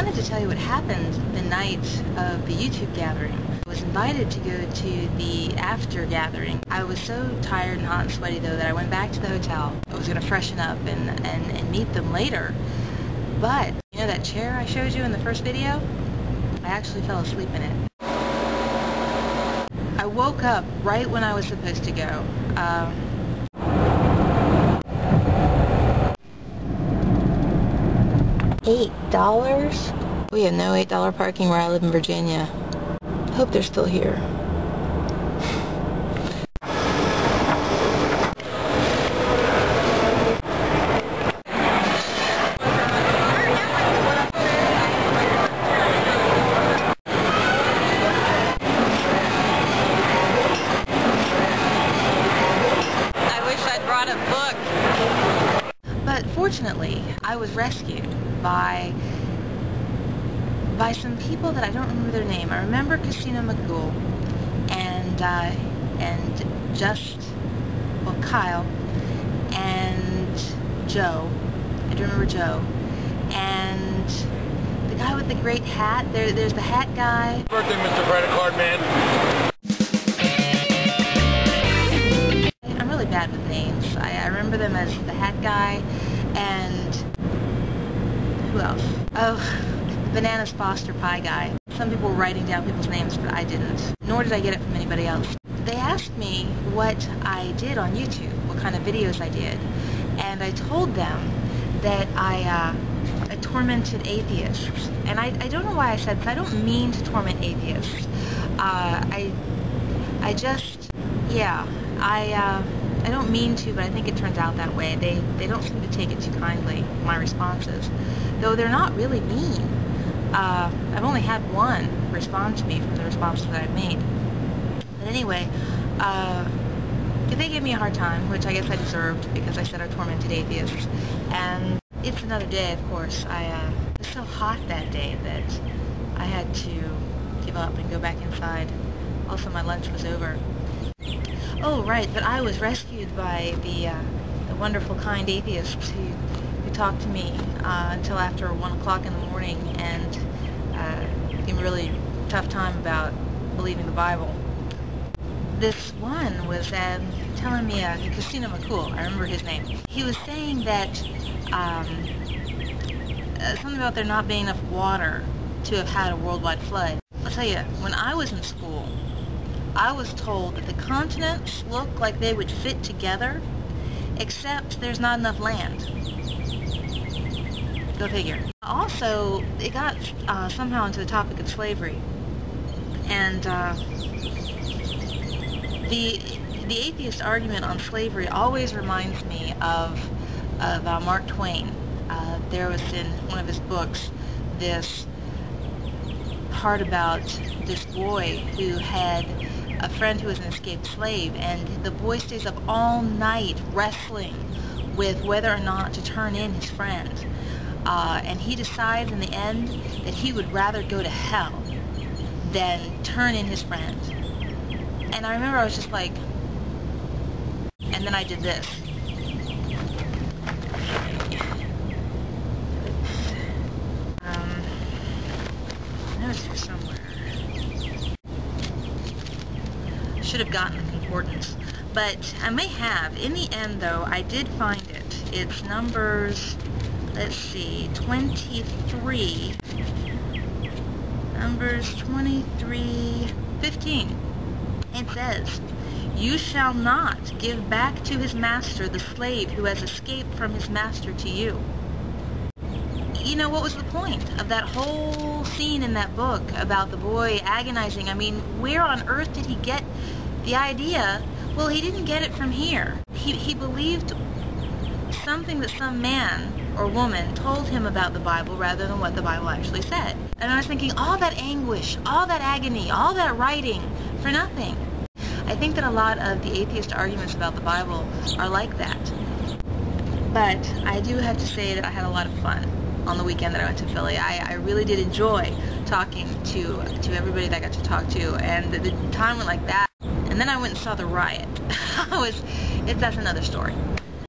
wanted to tell you what happened the night of the YouTube gathering. I was invited to go to the after gathering. I was so tired and hot and sweaty though that I went back to the hotel. I was going to freshen up and meet them later. But, you know that chair I showed you in the first video? I actually fell asleep in it. I woke up right when I was supposed to go. $8? We have no $8 parking where I live in Virginia. Hope they're still here. But fortunately, I was rescued by some people that I don't remember their name. I remember Christina McCool and Kyle and Joe. I do remember Joe. And the guy with the great hat. There's the hat guy. Birthday, Mr. Credit Card Man. I'm really bad with names. I remember them as the hat guy and who else? Oh, Bananas Foster Pie guy. Some people were writing down people's names, but I didn't. Nor did I get it from anybody else. They asked me what I did on YouTube, what kind of videos I did, and I told them that I tormented atheists. And I don't know why I said this. I don't mean to torment atheists. I don't mean to, but I think it turns out that way. They don't seem to take it too kindly, my responses. Though they're not really mean. I've only had one respond to me from the responses that I've made. But anyway, they gave me a hard time, which I guess I deserved because I said I tormented atheists. And it's another day, of course. It was so hot that day that I had to give up and go back inside. Also, my lunch was over. Oh, right, but I was rescued by the wonderful, kind atheists who talked to me until after 1 o'clock in the morning and gave me a really tough time about believing the Bible. This one was telling me, Christina McCool, I remember his name. He was saying that something about there not being enough water to have had a worldwide flood. I'll tell you, when I was in school, I was told that the continents look like they would fit together, except there's not enough land. Go figure. Also, it got somehow into the topic of slavery, and the atheist argument on slavery always reminds me of Mark Twain. There was in one of his books this part about this boy who had a friend who was an escaped slave, and the boy stays up all night wrestling with whether or not to turn in his friend. And he decides in the end that he would rather go to hell than turn in his friend. And I remember I was just like, and then I did this. I know it's here somewhere. I should have gotten concordance, but I may have. In the end, though, I did find it. It's Numbers, let's see, 23. Numbers 23:15. It says, "You shall not give back to his master the slave who has escaped from his master to you." You know, what was the point of that whole scene in that book about the boy agonizing? I mean, where on earth did he get the idea? Well, he didn't get it from here. He believed something that some man or woman told him about the Bible rather than what the Bible actually said. And I was thinking, all that anguish, all that agony, all that writing for nothing. I think that a lot of the atheist arguments about the Bible are like that. But I do have to say that I had a lot of fun on the weekend that I went to Philly. I really did enjoy talking to everybody that I got to talk to, and the time went like that. And then I went and saw the riot. That's another story.